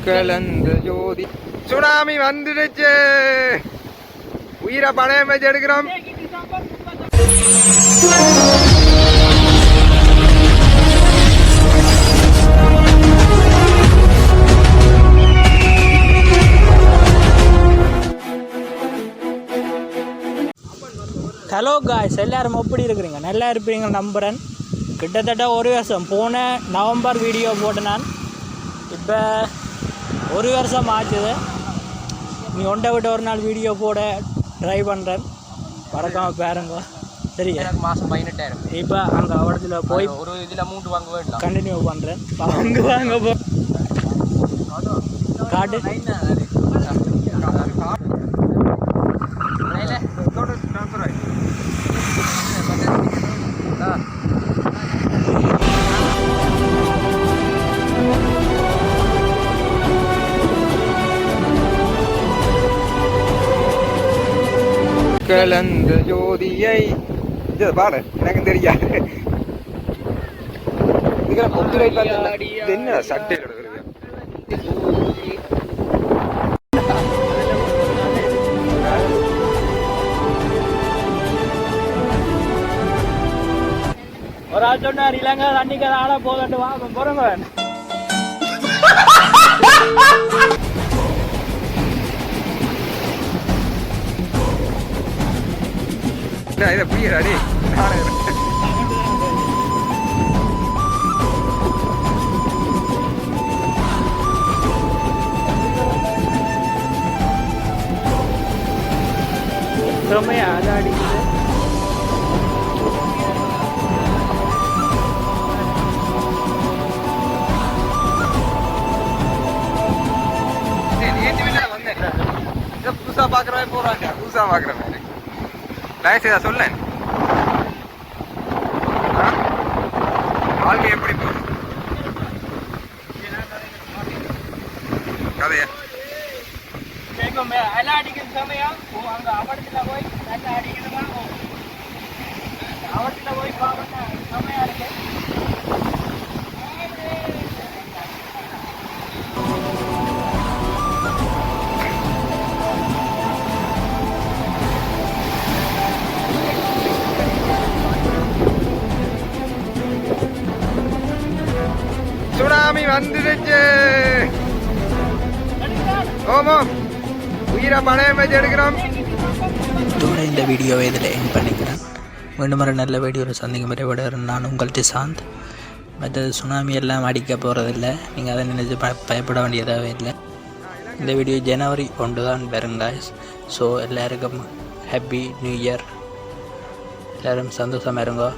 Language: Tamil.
கலந்த ஜோதி சுனாமி வந்துடுச்சு. உயிரை பணையம் வச்சு எடுக்கிறோம். ஹலோ காய்ஸ், எல்லோரும் எப்படி இருக்கிறீங்க? நல்லா இருப்பீங்க நம்புகிறேன். கிட்டத்தட்ட ஒரு வருஷம் போன நவம்பர் வீடியோ போட்டேன் நான். இப்போ ஒரு வருஷம் ஆச்சுது. நீ ஒன்றை விட்டு ஒரு நாள் வீடியோ போட ட்ரை பண்ணுறேன். மறக்காமல் பாருங்க. சரி, மாதம் 18,000. இப்போ அங்கே அவடத்தில் போய் ஒரு இதில் அமௌண்ட் வாங்க கண்டினியூ பண்ணுறேன். வாங்க போ காட்டு. கலந்த ஜோதியை இது பாடு எனக்கு தெரியாது. என்ன சட்டை ஒரு ஆள் சொன்னார், இலங்கை தண்ணிக்கு ஆட போகட்டு வாங்க போறங்க. இதை புரியுறாடி. செம்மையா அதை அடிக்குது. புதுசா பாக்குறவன் போறாங்க. புதுசா பாக்குறவன் தயவுசெய்தா சொல்ல வாழ்க்கை எப்படி போகுது கதையா எல்லாம் அடிக்கிறது செம்மையா. அங்க அவடத்துல போய் நல்லா அடிக்கிறதா அவடத்துல போய் பாருங்க, செம்மையா இருக்கு. சுனாமி வந்துடுச்சு. ஓமோ உயிரை பணையம் வச்சு எடுக்கிறோம். இதோட இந்த வீடியோவை இதில் என் பண்ணிக்கிறேன். மீண்டும் ஒரு நல்ல வீடியோவில் சந்திக்கும் வரை விட நான் உங்கள் டிசாந்த். மற்றது சுனாமி எல்லாம் அடிக்க போகிறதில்ல, நீங்கள் அதை நினைச்சு பயப்பட வேண்டியதாகவே இல்லை. இந்த வீடியோ ஜனவரி 1 தான் வரும் காய்ஸ். ஸோ எல்லாருக்கும் ஹாப்பி நியூ இயர். எல்லோரும் சந்தோஷமாக இருங்கோ.